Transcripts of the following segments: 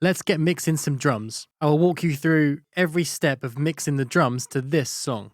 Let's get mixing some drums. I will walk you through every step of mixing the drums to this song.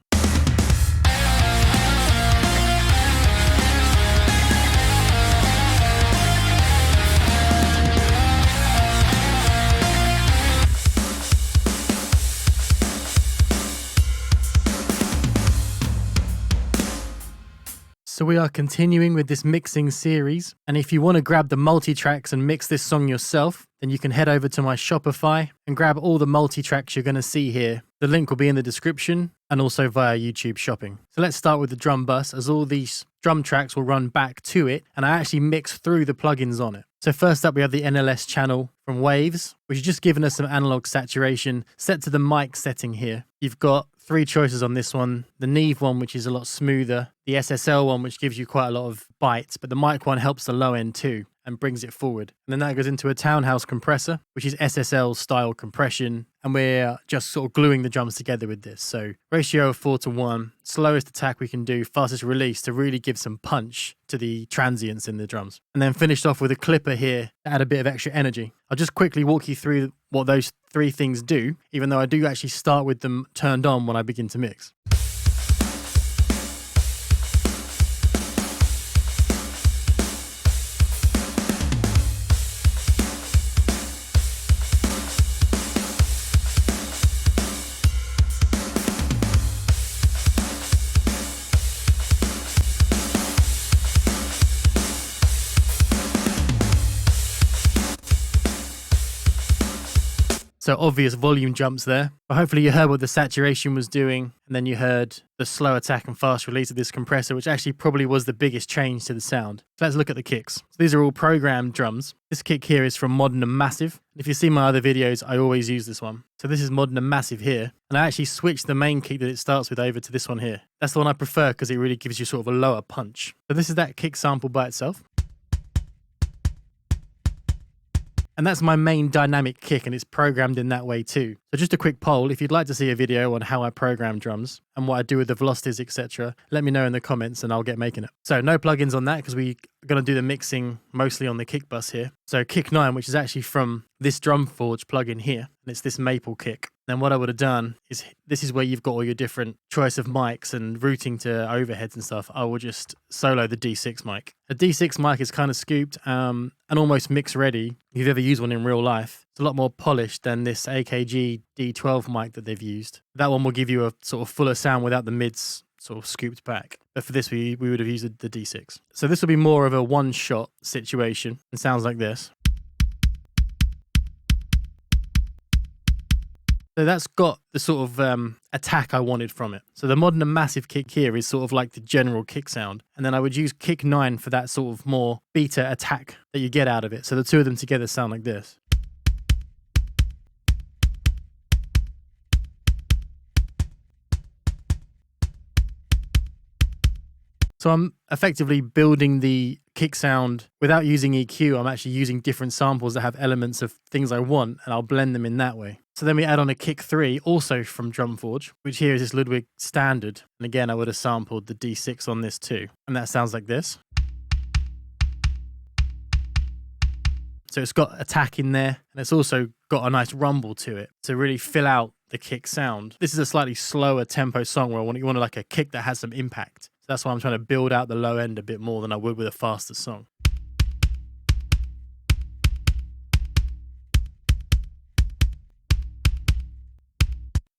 So we are continuing with this mixing series, and if you want to grab the multi-tracks and mix this song yourself, then you can head over to my Shopify and grab all the multi-tracks you're going to see here. The link will be in the description and also via YouTube shopping. So let's start with the drum bus, as all these drum tracks will run back to it, and I actually mix through the plugins on it. So first up we have the NLS channel from Waves, which is just giving us some analog saturation set to the mic setting here. You've got three choices on this one: the Neve one, which is a lot smoother, the SSL one, which gives you quite a lot of bites, but the mic one helps the low end too and brings it forward. And then that goes into a Townhouse compressor, which is SSL style compression, and we're just sort of gluing the drums together with this. So ratio of 4:1, slowest attack we can do, fastest release to really give some punch to the transients in the drums. And then finished off with a clipper here to add a bit of extra energy. I'll just quickly walk you through what those three things do, even though I do actually start with them turned on when I begin to mix. So obvious volume jumps there, but hopefully you heard what the saturation was doing, and then you heard the slow attack and fast release of this compressor, which actually probably was the biggest change to the sound. So let's look at the kicks. So these are all programmed drums. This kick here is from Modern and Massive. If you see my other videos, I always use this one. So this is Modern and Massive here, and I actually switched the main kick that it starts with over to this one here. That's the one I prefer because it really gives you sort of a lower punch. So this is that kick sample by itself. And that's my main dynamic kick, and it's programmed in that way too. So just a quick poll: if you'd like to see a video on how I program drums and what I do with the velocities, etc., let me know in the comments and I'll get making it. So no plugins on that because we're going to do the mixing mostly on the kick bus here. So kick 9, which is actually from this Drum Forge plugin here, and it's this maple kick. Then what I would have done is, this is where you've got all your different choice of mics and routing to overheads and stuff. I will just solo the D6 mic. A D6 mic is kind of scooped and almost mix ready. If you've ever used one in real life, it's a lot more polished than this AKG D12 mic that they've used. That one will give you a sort of fuller sound without the mids sort of scooped back. But for this, we would have used the D6. So this will be more of a one-shot situation. It sounds like this. So that's got the sort of attack I wanted from it. So the Modern and Massive kick here is sort of like the general kick sound. And then I would use kick 9 for that sort of more beta attack that you get out of it. So the two of them together sound like this. So I'm effectively building the kick sound without using EQ. I'm actually using different samples that have elements of things I want, and I'll blend them in that way. So then we add on a kick 3, also from Drum Forge, which here is this Ludwig standard. And again, I would have sampled the D6 on this too. And that sounds like this. So it's got attack in there, and it's also got a nice rumble to it to really fill out the kick sound. This is a slightly slower tempo song where you want like a kick that has some impact. So that's why I'm trying to build out the low end a bit more than I would with a faster song.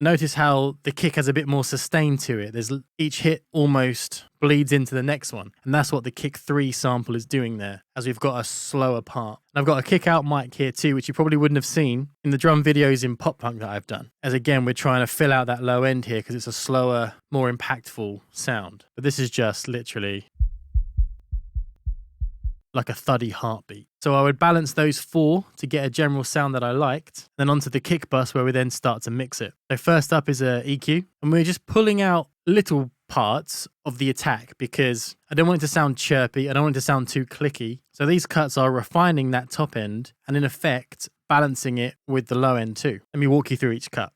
Notice how the kick has a bit more sustain to it. There's each hit almost bleeds into the next one. And that's what the kick 3 sample is doing there, as we've got a slower part. And I've got a kick out mic here too, which you probably wouldn't have seen in the drum videos in pop punk that I've done. As again, we're trying to fill out that low end here because it's a slower, more impactful sound. But this is just literally like a thuddy heartbeat. So I would balance those 4 to get a general sound that I liked, then onto the kick bus where we then start to mix it. So first up is a EQ, and we're just pulling out little parts of the attack because I don't want it to sound chirpy, I don't want it to sound too clicky. So these cuts are refining that top end and in effect balancing it with the low end too. Let me walk you through each cut.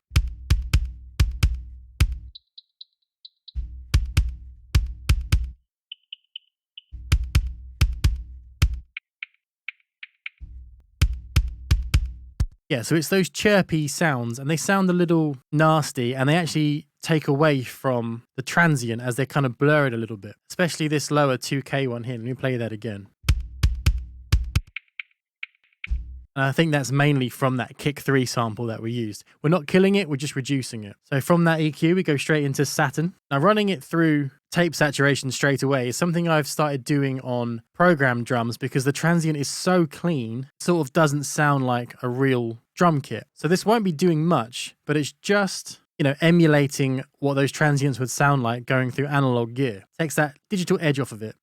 Yeah, so it's those chirpy sounds, and they sound a little nasty, and they actually take away from the transient as they kind of blur it a little bit, especially this lower 2K one here. Let me play that again. And I think that's mainly from that kick 3 sample that we used. We're not killing it, we're just reducing it. So from that EQ, we go straight into Saturn. Now running it through tape saturation straight away is something I've started doing on programmed drums because the transient is so clean, it sort of doesn't sound like a real drum kit. So this won't be doing much, but it's just, you know, emulating what those transients would sound like going through analog gear. Takes that digital edge off of it.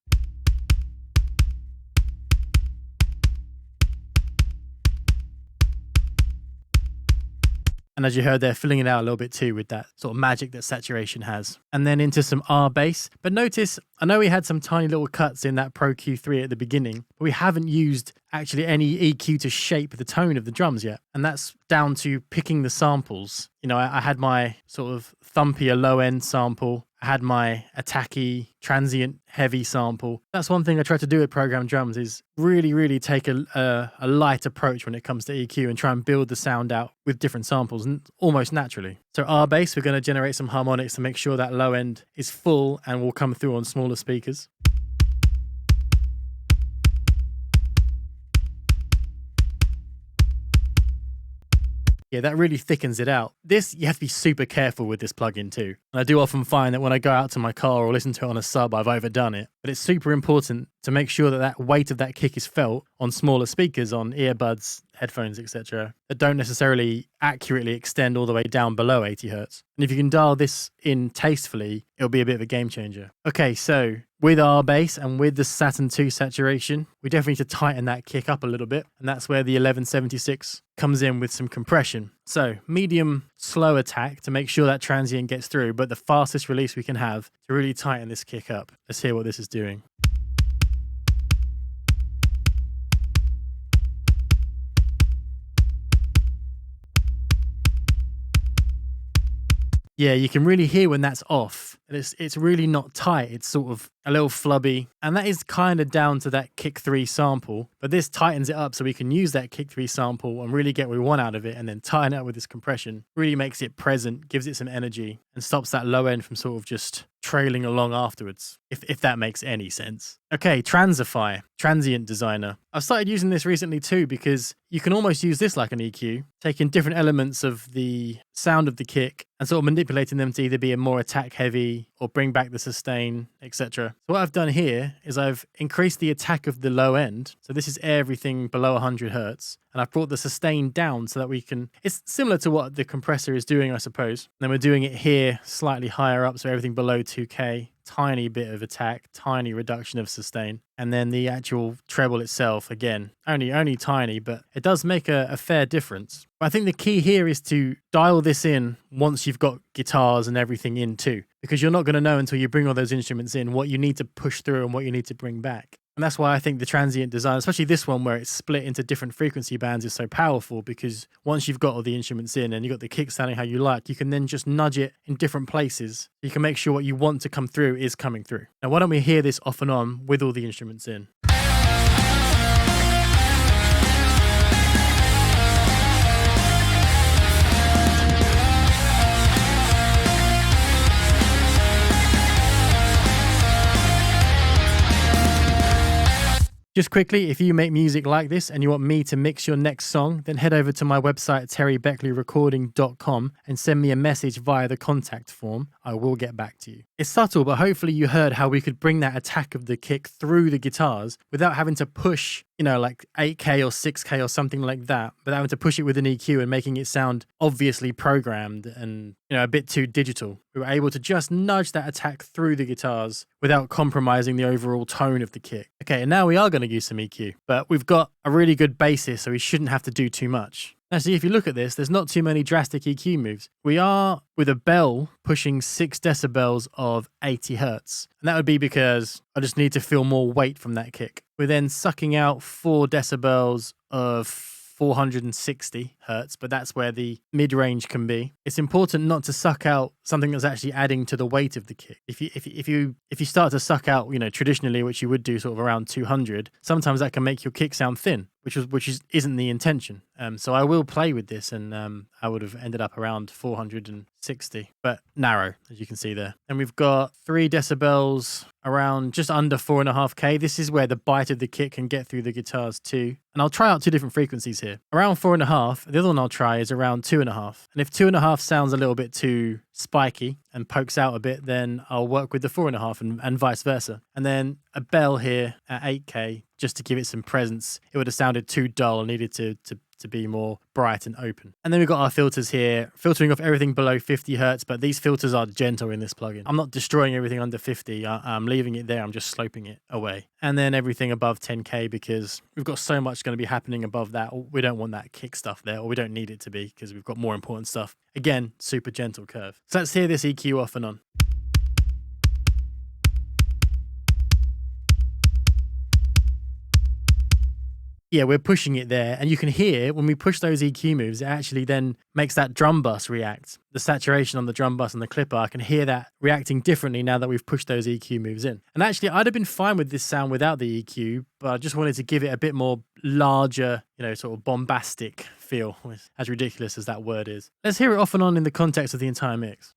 And as you heard, they're filling it out a little bit too with that sort of magic that saturation has. And then into some R bass. But notice, I know we had some tiny little cuts in that Pro Q3 at the beginning, but we haven't used actually any EQ to shape the tone of the drums yet. And that's down to picking the samples. You know, I had my sort of thumpier low end sample. I had my attacky, transient, heavy sample. That's one thing I try to do with programmed drums is really take a light approach when it comes to EQ and try and build the sound out with different samples and almost naturally. So R bass, we're going to generate some harmonics to make sure that low end is full and will come through on smaller speakers. Yeah, that really thickens it out. This, you have to be super careful with this plugin too. And I do often find that when I go out to my car or listen to it on a sub, I've overdone it. But it's super important to make sure that that weight of that kick is felt on smaller speakers, on earbuds, headphones, etc., that don't necessarily accurately extend all the way down below 80 Hertz. And if you can dial this in tastefully, it'll be a bit of a game changer. Okay, so with our bass and with the Saturn II saturation, we definitely need to tighten that kick up a little bit. And that's where the 1176 comes in with some compression. So medium slow attack to make sure that transient gets through, but the fastest release we can have to really tighten this kick up. Let's hear what this is doing. Yeah, you can really hear when that's off. It's really not tight. It's sort of a little flubby. And that is kind of down to that kick 3 sample. But this tightens it up so we can use that kick 3 sample and really get what we want out of it and then tighten it up with this compression. Really makes it present, gives it some energy, and stops that low end from sort of just trailing along afterwards, if that makes any sense. Okay, Transify, Transient Designer. I've started using this recently too because you can almost use this like an EQ, taking different elements of the sound of the kick and sort of manipulating them to either be a more attack heavy or bring back the sustain, etc. So what I've done here is I've increased the attack of the low end. So this is everything below 100 Hertz. And I've brought the sustain down so that we can, it's similar to what the compressor is doing, I suppose. And then we're doing it here slightly higher up, so everything below 2K, tiny bit of attack, tiny reduction of sustain. And then the actual treble itself, again, only tiny, but it does make a fair difference. But I think the key here is to dial this in once you've got guitars and everything in too, because you're not going to know until you bring all those instruments in what you need to push through and what you need to bring back. And that's why I think the transient design, especially this one where it's split into different frequency bands, is so powerful, because once you've got all the instruments in and you've got the kick sounding how you like, you can then just nudge it in different places. You can make sure what you want to come through is coming through. Now, why don't we hear this off and on with all the instruments in? Just quickly, if you make music like this and you want me to mix your next song, then head over to my website, terrybeckleyrecording.com, and send me a message via the contact form. I will get back to you. It's subtle, but hopefully you heard how we could bring that attack of the kick through the guitars without having to push, you know, like 8K or 6K or something like that, but having to push it with an EQ and making it sound obviously programmed and, you know, a bit too digital. We were able to just nudge that attack through the guitars without compromising the overall tone of the kick. Okay, and now we are going to use some EQ, but we've got a really good bassist, so we shouldn't have to do too much. Now, see, if you look at this, there's not too many drastic EQ moves. We are, with a bell, pushing 6 decibels of 80 Hertz. And that would be because I just need to feel more weight from that kick. We're then sucking out 4 decibels of 460 Hertz, but that's where the mid-range can be. It's important not to suck out something that's actually adding to the weight of the kick. If you start to suck out, you know, traditionally, which you would do sort of around 200, sometimes that can make your kick sound thin. isn't the intention. So I will play with this, and I would have ended up around 460, but narrow, as you can see there. And we've got 3 decibels around just under 4.5K. This is where the bite of the kit can get through the guitars too. And I'll try out 2 different frequencies here. Around 4.5. The other one I'll try is around 2.5. And if 2.5 sounds a little bit too spiky and pokes out a bit, then I'll work with the 4.5 and vice versa. And then a bell here at 8K, just to give it some presence. It would have sounded too dull, needed to be more bright and open. And then we've got our filters here, filtering off everything below 50 hertz, but these filters are gentle in this plugin. I'm not destroying everything under 50. I'm leaving it there. I'm just sloping it away. And then everything above 10K, because we've got so much going to be happening above that. We don't want that kick stuff there, or we don't need it to be, because we've got more important stuff. Again, super gentle curve. So let's hear this EQ off and on. Yeah, we're pushing it there, and you can hear when we push those EQ moves, it actually then makes that drum bus react. The saturation on the drum bus and the clipper, I can hear that reacting differently now that we've pushed those EQ moves in. And actually, I'd have been fine with this sound without the EQ, but I just wanted to give it a bit more larger, sort of bombastic feel, as ridiculous as that word is. Let's hear it off and on in the context of the entire mix.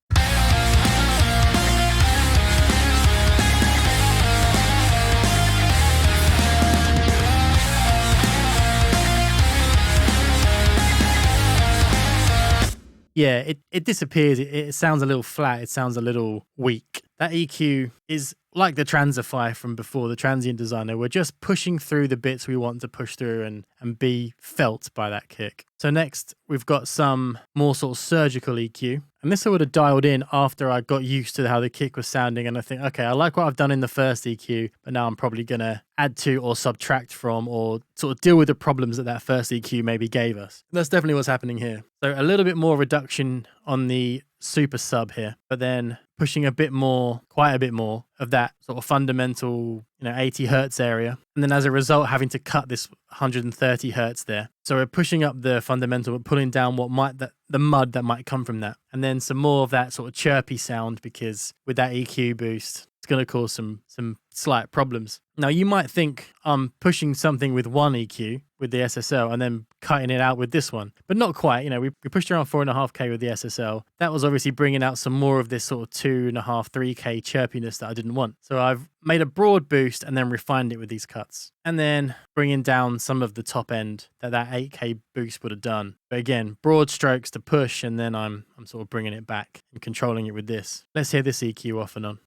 Yeah, it disappears. It sounds a little flat. It sounds a little weak. That EQ is like the Transify from before, the transient designer. We're just pushing through the bits we want to push through and be felt by that kick. So next, we've got some more sort of surgical EQ. And this I would have dialed in after I got used to how the kick was sounding. And I think, okay, I like what I've done in the first EQ, but now I'm probably going to add to or subtract from or sort of deal with the problems that first EQ maybe gave us. That's definitely what's happening here. So a little bit more reduction on the super sub here, but then pushing quite a bit more of that sort of fundamental, 80 hertz area. And then as a result, having to cut this 130 hertz there. So we're pushing up the fundamental, but pulling down the mud that might come from that. And then some more of that sort of chirpy sound, because with that EQ boost, it's going to cause some slight problems. Now, you might think I'm pushing something with one EQ with the SSL and then cutting it out with this one, but not quite. We pushed around 4.5K with the SSL. That was obviously bringing out some more of this sort of 2.5, 3K chirpiness that I didn't want. So I've made a broad boost and then refined it with these cuts, and then bringing down some of the top end that 8K boost would have done. But again, broad strokes to push, and then I'm sort of bringing it back and controlling it with this. Let's hear this EQ off and on.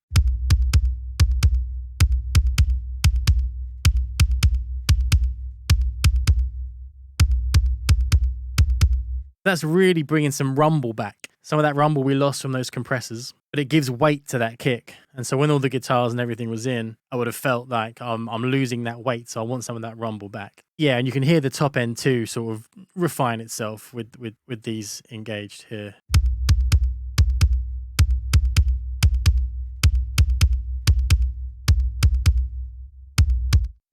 That's really bringing some rumble back. Some of that rumble we lost from those compressors, but it gives weight to that kick. And so when all the guitars and everything was in, I would have felt like I'm losing that weight, so I want some of that rumble back. Yeah, and you can hear the top end too sort of refine itself with these engaged here.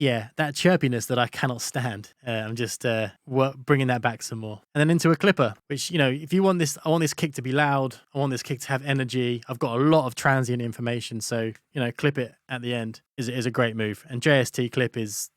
Yeah, that chirpiness that I cannot stand. I'm just bringing that back some more. And then into a clipper, which, if you want this, I want this kick to be loud. I want this kick to have energy. I've got a lot of transient information. So, clip it at the end is a great move. And JST clip is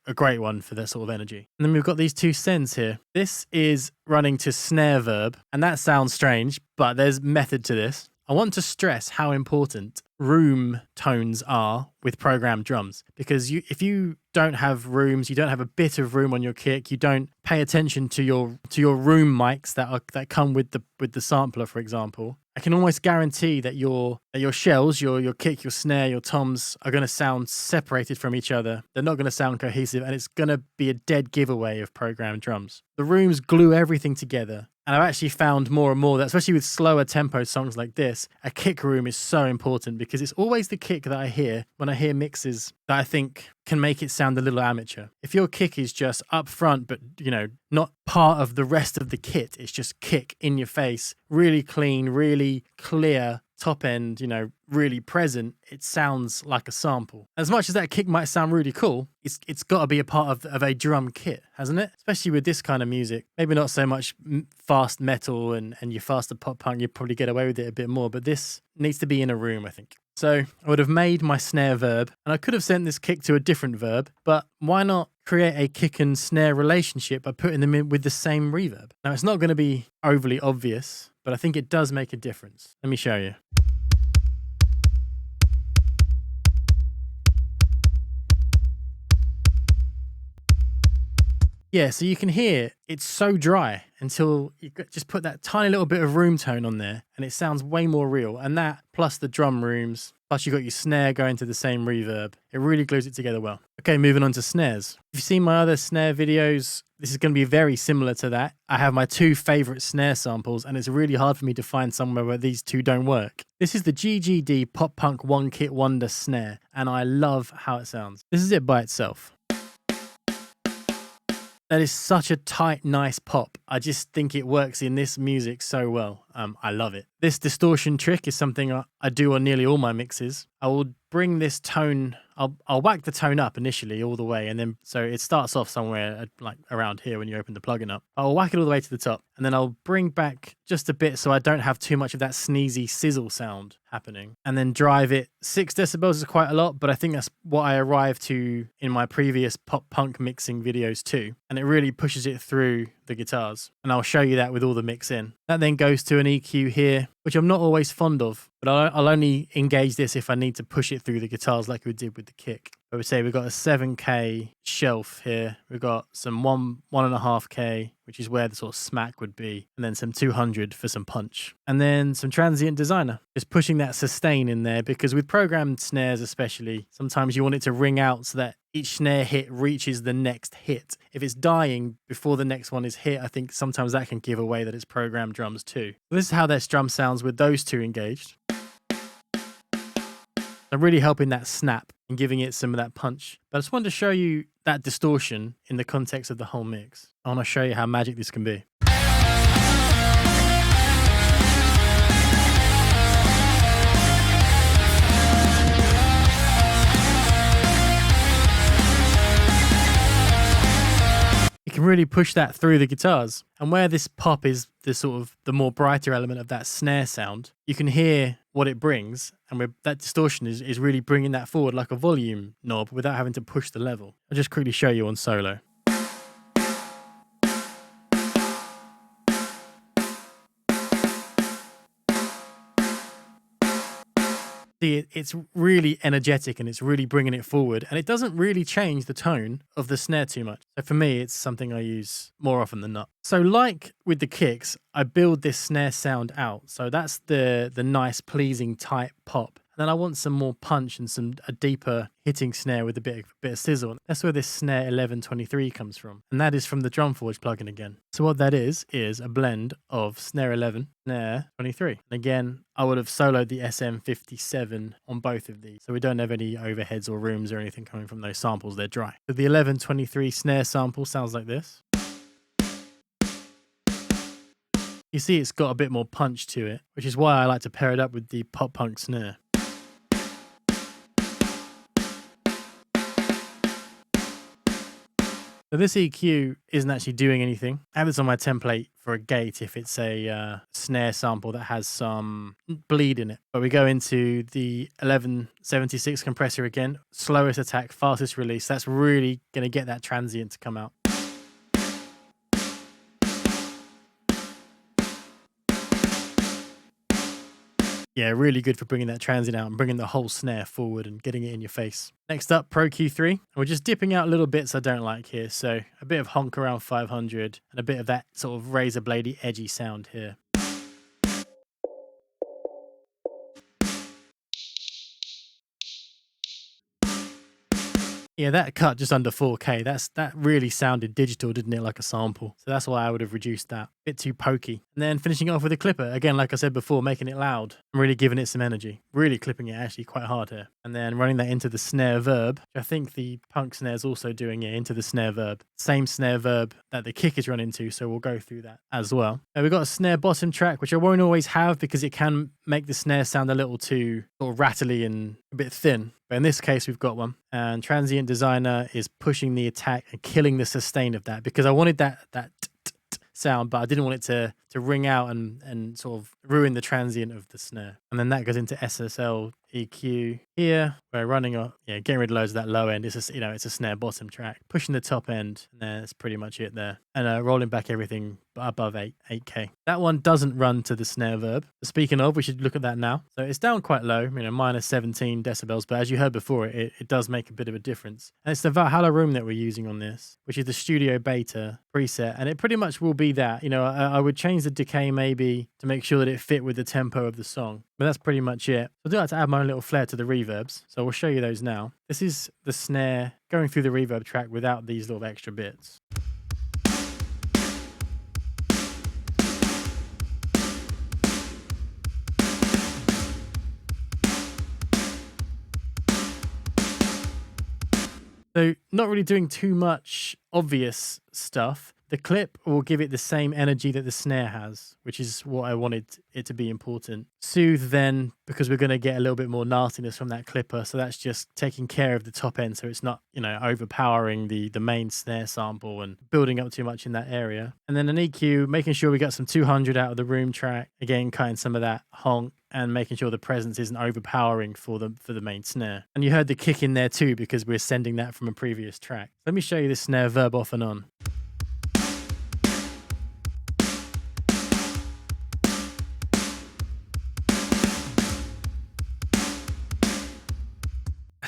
a great one for that sort of energy. And then we've got these 2 sends here. This is running to snare verb. And that sounds strange, but there's method to this. I want to stress how important room tones are with programmed drums, because if you don't have rooms, you don't have a bit of room on your kick, you don't pay attention to your room mics that come with the sampler, for example, I can almost guarantee that your shells, your kick, your snare, your toms are going to sound separated from each other. They're not going to sound cohesive, and it's going to be a dead giveaway of programmed drums. The rooms glue everything together. And I've actually found more and more that, especially with slower tempo songs like this, a kick room is so important, because it's always the kick that I hear when I hear mixes that I think can make it sound a little amateur. If your kick is just up front, but, not part of the rest of the kit, it's just kick in your face, really clean, really clear, top end, really present, it sounds like a sample. As much as that kick might sound really cool, it's got to be a part of a drum kit, hasn't it? Especially with this kind of music. Maybe not so much fast metal and your faster pop punk, you probably get away with it a bit more, but this needs to be in a room, I think. So I would have made my snare verb, and I could have sent this kick to a different verb, but why not create a kick and snare relationship by putting them in with the same reverb? Now, it's not going to be overly obvious, but I think it does make a difference. Let me show you. Yeah, so you can hear it's so dry until you just put that tiny little bit of room tone on there, and it sounds way more real. And that, plus the drum rooms, plus you got your snare going to the same reverb, it really glues it together well. Okay, moving on to snares. If you've seen my other snare videos, this is going to be very similar to that. I have my two favorite snare samples, and it's really hard for me to find somewhere where these two don't work. This is the GGD Pop Punk One Kit Wonder snare, and I love how it sounds. This is it by itself. That is such a tight, nice pop. I just think it works in this music so well. I love it. This distortion trick is something I do on nearly all my mixes. I will bring this tone, I'll whack the tone up initially all the way, and then so it starts off somewhere like around here when you open the plugin up. I'll whack it all the way to the top, and then I'll bring back just a bit so I don't have too much of that sneezy sizzle sound happening, and then drive it. 6 decibels is quite a lot, but I think that's what I arrived to in my previous pop punk mixing videos too, and it really pushes it through the guitars, and I'll show you that with all the mix in. That then goes to an EQ here, which I'm not always fond of, but I'll only engage this if I need to push it through the guitars like we did with the kick. I would say we've got a 7K shelf here. We've got some 1.5K, which is where the sort of smack would be, and then some 200 for some punch. And then some transient designer, just pushing that sustain in there, because with programmed snares especially, sometimes you want it to ring out so that each snare hit reaches the next hit. If it's dying before the next one is hit, I think sometimes that can give away that it's programmed drums too. So this is how this drum sounds with those two engaged. I'm really helping that snap and giving it some of that punch. But I just wanted to show you that distortion in the context of the whole mix. I want to show you how magic this can be. You can really push that through the guitars. And where this pop is the sort of the more brighter element of that snare sound, you can hear what it brings, and that distortion is really bringing that forward like a volume knob without having to push the level. I'll just quickly show you on solo. See, it's really energetic and it's really bringing it forward, and it doesn't really change the tone of the snare too much. So for me, it's something I use more often than not. So like with the kicks, I build this snare sound out. So that's the nice, pleasing, tight pop. And then I want some more punch and a deeper hitting snare with a bit of sizzle. That's where this Snare 1123 comes from. And that is from the Drumforge plugin again. So what that is a blend of Snare 11, Snare 23. And again, I would have soloed the SM57 on both of these. So we don't have any overheads or rooms or anything coming from those samples. They're dry. So the 1123 snare sample sounds like this. You see it's got a bit more punch to it, which is why I like to pair it up with the pop punk snare. So this EQ isn't actually doing anything. I have this on my template for a gate if it's a snare sample that has some bleed in it. But we go into the 1176 compressor again, slowest attack, fastest release. That's really going to get that transient to come out. Yeah, really good for bringing that transient out and bringing the whole snare forward and getting it in your face. Next up, Pro Q3. And we're just dipping out little bits I don't like here. So a bit of honk around 500 and a bit of that sort of razor bladey, edgy sound here. Yeah, that cut just under 4K. That really sounded digital, didn't it? Like a sample. So that's why I would have reduced that. Bit too pokey. And then finishing it off with a clipper. Again, like I said before, making it loud and really giving it some energy. Really clipping it actually quite hard here. And then running that into the snare verb, which I think the punk snare is also doing it into the snare verb. Same snare verb that the kick is run into, so we'll go through that as well. We've got a snare bottom track, which I won't always have because it can make the snare sound a little too sort of rattly and a bit thin. But in this case, we've got one. And Transient Designer is pushing the attack and killing the sustain of that because I wanted that sound, but I didn't want it to ring out and sort of ruin the transient of the snare. And then that goes into SSL EQ here. We're running getting rid of loads of that low end. It's it's a snare bottom track. Pushing the top end, and that's pretty much it there. And rolling back everything above 8K. That one doesn't run to the snare verb. Speaking of, we should look at that now. So it's down quite low, minus 17 decibels, but as you heard before, it does make a bit of a difference. And it's the Valhalla room that we're using on this, which is the Studio Beta preset, and it pretty much will be that. I would change the decay maybe to make sure that it fit with the tempo of the song, but that's pretty much it. I do like to add my own little flair to the reverbs, so we'll show you those now. This is the snare going through the reverb track without these little extra bits. So not really doing too much obvious stuff. The clip will give it the same energy that the snare has, which is what I wanted it to be important. Soothe then, because we're going to get a little bit more nastiness from that clipper, so that's just taking care of the top end so it's not, overpowering the main snare sample and building up too much in that area. And then an EQ, making sure we got some 200 out of the room track, again cutting some of that honk and making sure the presence isn't overpowering for the main snare. And you heard the kick in there too because we're sending that from a previous track. Let me show you this snare verb off and on.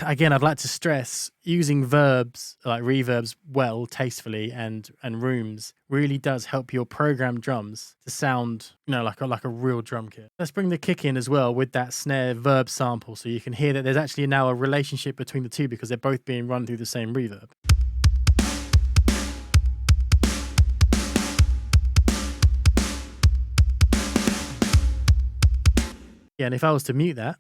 Again, I'd like to stress using verbs like reverbs well, tastefully, and rooms really does help your programmed drums to sound, like a real drum kit. Let's bring the kick in as well with that snare verb sample, so you can hear that there's actually now a relationship between the two because they're both being run through the same reverb. Yeah, and if I was to mute that.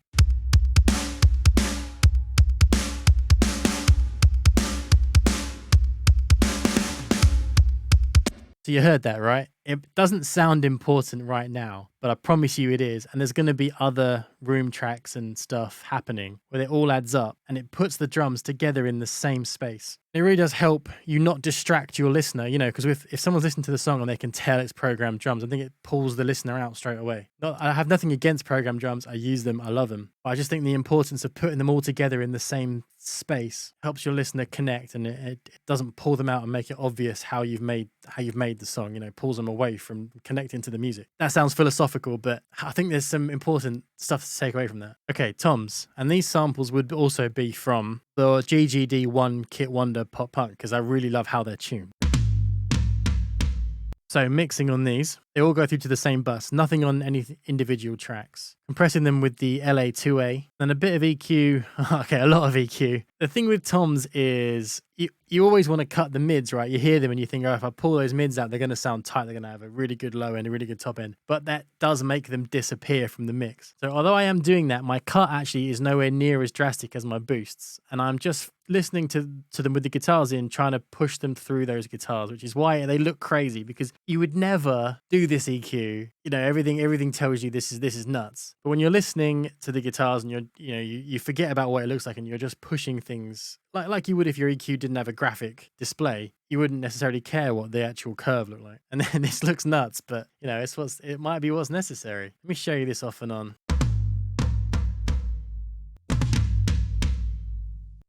So you heard that, right? It doesn't sound important right now, but I promise you it is. And there's going to be other room tracks and stuff happening where it all adds up and it puts the drums together in the same space. It really does help you not distract your listener, because if someone's listening to the song and they can tell it's programmed drums, I think it pulls the listener out straight away. I have nothing against programmed drums. I use them. I love them. But I just think the importance of putting them all together in the same space helps your listener connect, and it doesn't pull them out and make it obvious how you've made the song, pulls them away from connecting to the music. That sounds philosophical, but I think there's some important stuff to take away from that. Okay, toms. And these samples would also be from the GGD1 Kit Wonder Pop Punk because I really love how they're tuned. So mixing on these, they all go through to the same bus, nothing on any individual tracks. Compressing them with the LA2A and a bit of EQ. Okay, a lot of EQ. The thing with toms is you always want to cut the mids, right? You hear them and you think, if I pull those mids out, they're going to sound tight. They're going to have a really good low end, a really good top end. But that does make them disappear from the mix. So although I am doing that, my cut actually is nowhere near as drastic as my boosts. And I'm just listening to them with the guitars in, trying to push them through those guitars, which is why they look crazy, because you would never do this EQ. Everything tells you this is nuts. But when you're listening to the guitars and you forget about what it looks like and you're just pushing things like you would if your EQ didn't have a graphic display, you wouldn't necessarily care what the actual curve looked like. And then this looks nuts, but it might be what's necessary. Let me show you this off and on.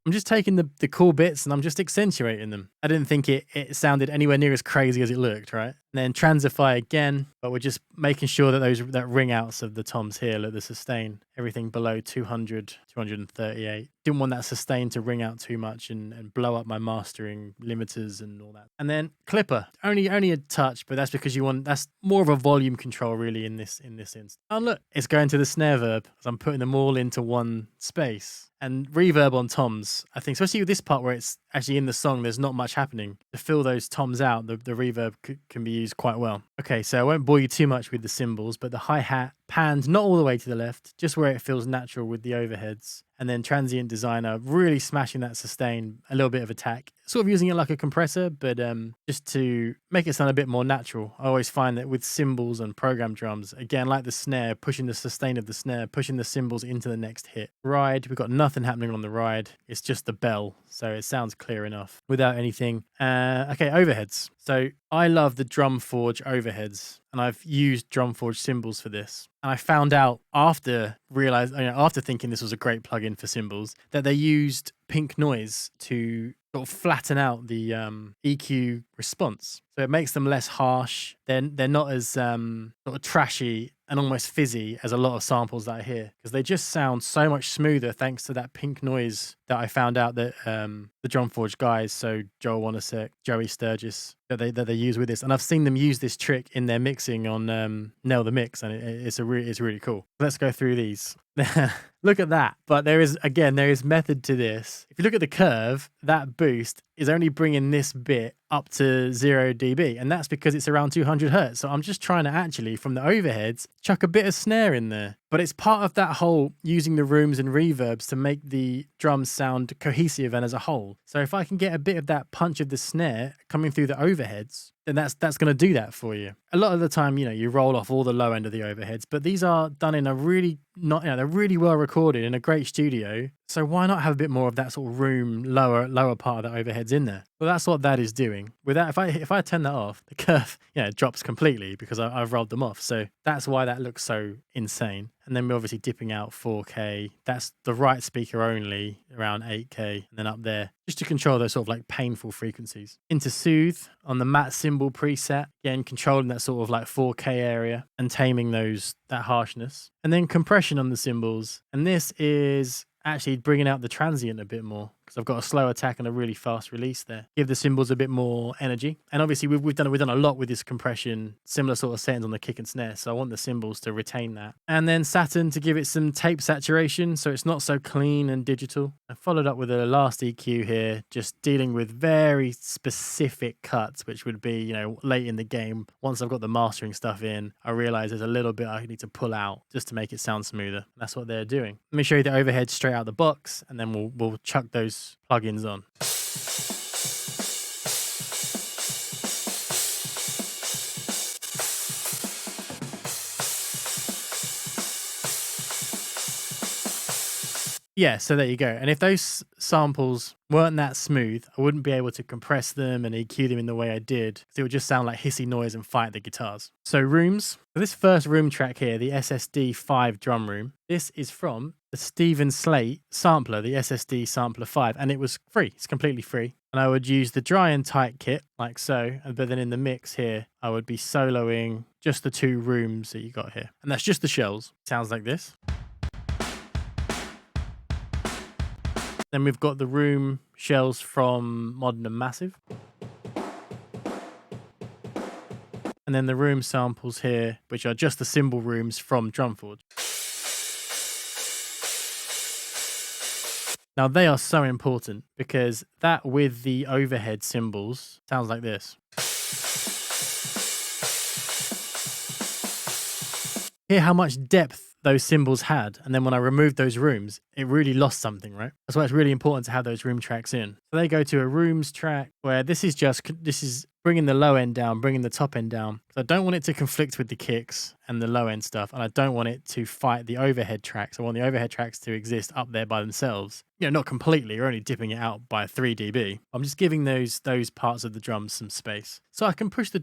I'm just taking the cool bits and I'm just accentuating them. I didn't think it sounded anywhere near as crazy as it looked, right? And then transify again, but we're just making sure that that ring outs of the toms here, look, the sustain, everything below 200, 238. Didn't want that sustain to ring out too much and blow up my mastering limiters and all that. And then clipper, only a touch, but that's because that's more of a volume control really in this instance. And look, it's going to the snare verb as I'm putting them all into one space. And reverb on toms, I think, especially with this part where it's actually in the song, there's not much happening. To fill those toms out, the reverb can be used quite well. Okay, so I won't bore you too much with the cymbals, but the hi-hat panned not all the way to the left, just where it feels natural with the overheads. And then transient designer really smashing that sustain, a little bit of attack. sort of using it like a compressor, but just to make it sound a bit more natural. I always find that with cymbals and program drums, again, like the snare, pushing the sustain of the snare, pushing the cymbals into the next hit. Ride, we've got nothing happening on the ride. It's just the bell, so it sounds clear enough without anything. Okay, overheads. So I love the Drum Forge overheads, and I've used Drum Forge cymbals for this. And I found out after thinking this was a great plugin for cymbals, that they used pink noise to sort of flatten out the EQ response. So it makes them less harsh. They're not as sort of trashy and almost fizzy as a lot of samples that I hear, because they just sound so much smoother thanks to that pink noise that I found out that the Drum Forge guys, so Joel Wanasek, Joey Sturgis, that they use with this. And I've seen them use this trick in their mixing on Nail the Mix, and it's really cool. Let's go through these. Look at that. But there is method to this. If you look at the curve, that boost is only bringing this bit up to 0 dB, and that's because it's around 200 hertz. So I'm just trying to actually, from the overheads, chuck a bit of snare in there. But it's part of that whole using the rooms and reverbs to make the drums sound cohesive and as a whole. So if I can get a bit of that punch of the snare coming through the overheads, then that's going to do that for you. A lot of the time, you roll off all the low end of the overheads, but these are done in a really they're really well recorded in a great studio. So why not have a bit more of that sort of room, lower part of the overheads in there? Well, that's what that is doing. With that, if I turn that off, the curve, drops completely because I've rolled them off. So that's why that looks so insane. And then we're obviously dipping out 4K. That's the right speaker only, around 8K, and then up there, just to control those sort of like painful frequencies. Into Soothe on the matte cymbal preset, again, controlling that sort of like 4K area and taming that harshness. And then compression on the cymbals. And this is actually bringing out the transient a bit more, because I've got a slow attack and a really fast release there. Give the cymbals a bit more energy. And obviously we've done a lot with this compression, similar sort of settings on the kick and snare. So I want the cymbals to retain that. And then Saturn to give it some tape saturation, so it's not so clean and digital. I followed up with a last EQ here, just dealing with very specific cuts, which would be, late in the game. Once I've got the mastering stuff in, I realize there's a little bit I need to pull out just to make it sound smoother. That's what they're doing. Let me show you the overhead straight out the box, and then we'll chuck those plugins on. Yeah, so there you go. And if those samples weren't that smooth, I wouldn't be able to compress them and EQ them in the way I did, because it would just sound like hissy noise and fight the guitars. So rooms. For this first room track here, the SSD 5 drum room, this is from the Stephen Slate sampler, the SSD Sampler 5, and it was free. It's completely free. And I would use the dry and tight kit, like so, but then in the mix here, I would be soloing just the 2 rooms that you got here. And that's just the shells. Sounds like this. Then we've got the room shells from Modern and Massive. And then the room samples here, which are just the cymbal rooms from Drum Forge. Now they are so important, because that with the overhead cymbals sounds like this. Hear how much depth those cymbals had, and then when I removed those rooms, it really lost something, right? That's why it's really important to have those room tracks in. So they go to a rooms track where this is bringing the low end down, bringing the top end down. So I don't want it to conflict with the kicks and the low end stuff, and I don't want it to fight the overhead tracks. I want the overhead tracks to exist up there by themselves. Not completely, you're only dipping it out by 3 dB. I'm just giving those parts of the drums some space. So I can push the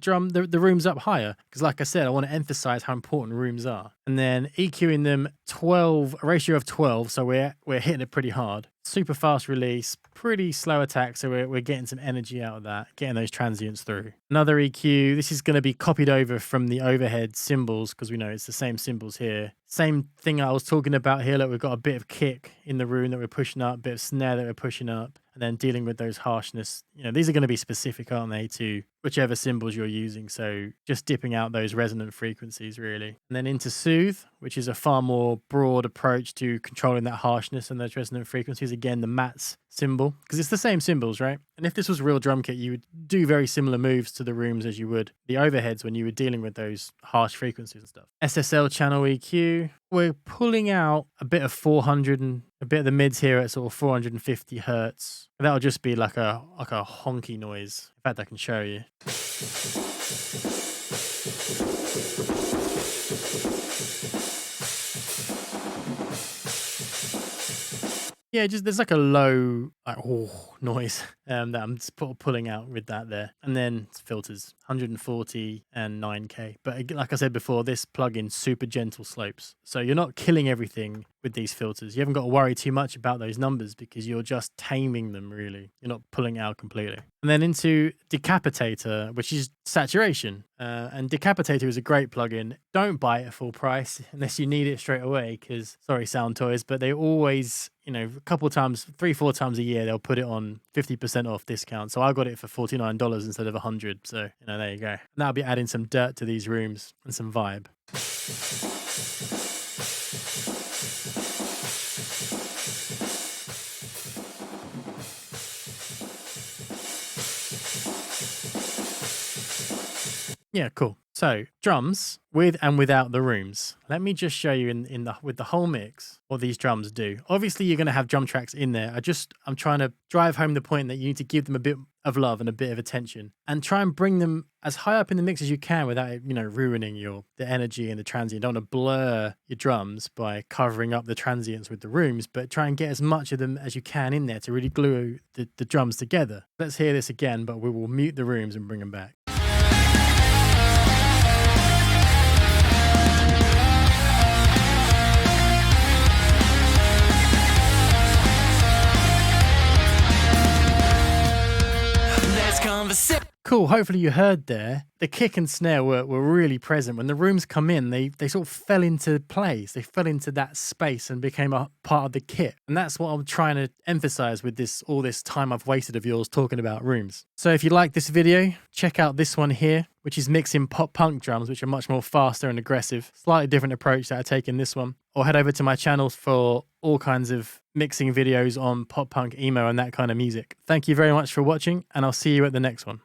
rooms up higher, because like I said, I want to emphasize how important rooms are. And then EQing them a ratio of 12, so we're hitting it pretty hard. Super fast release, pretty slow attack, so we're getting some energy out of that, getting those transients through. Another EQ, this is going to be copied over from the overhead cymbals, because we know it's the same cymbals here. Same thing I was talking about here, like we've got a bit of kick in the room that we're pushing up, a bit of snare that we're pushing up, and then dealing with those harshness. These are going to be specific, aren't they, to whichever cymbals you're using, so just dipping out those resonant frequencies, really. And then into Soothe, which is a far more broad approach to controlling that harshness and those resonant frequencies. Again, the Matt's cymbal, because it's the same cymbals, right? And if this was a real drum kit, you would do very similar moves to the rooms as you would the overheads when you were dealing with those harsh frequencies and stuff. SSL channel EQ, we're pulling out a bit of 400 A bit of the mids here at sort of 450 hertz. That'll just be like a honky noise. In fact, I can show you. Yeah, just there's like a low noise that I'm just pulling out with that there. And then it's filters, 140 and 9K. But like I said before, this plugin super gentle slopes. So you're not killing everything with these filters. You haven't got to worry too much about those numbers because you're just taming them really. You're not pulling out completely. And then into Decapitator, which is saturation. And Decapitator is a great plugin. Don't buy it at full price unless you need it straight away because, sorry, Sound Toys, but they always, you know, a couple of times, 3-4 times a year, they'll put it on 50% off discount. So I got it for $49 instead of $100. So, you know, there you go. And that'll be adding some dirt to these rooms and some vibe. Yeah, cool. So drums with and without the rooms. Let me just show you with the whole mix what these drums do. Obviously, you're going to have drum tracks in there. I'm trying to drive home the point that you need to give them a bit of love and a bit of attention, and try and bring them as high up in the mix as you can without it, you know, ruining the energy and the transient. Don't want to blur your drums by covering up the transients with the rooms, but try and get as much of them as you can in there to really glue the drums together. Let's hear this again, but we will mute the rooms and bring them back. Cool, hopefully you heard there. The kick and snare were really present. When the rooms come in, they sort of fell into place. They fell into that space and became a part of the kit. And that's what I'm trying to emphasize with all this time I've wasted of yours talking about rooms. So if you like this video, check out this one here, which is mixing pop punk drums, which are much more faster and aggressive. Slightly different approach that I take in this one. Or head over to my channel for all kinds of mixing videos on pop punk, emo, and that kind of music. Thank you very much for watching, and I'll see you at the next one.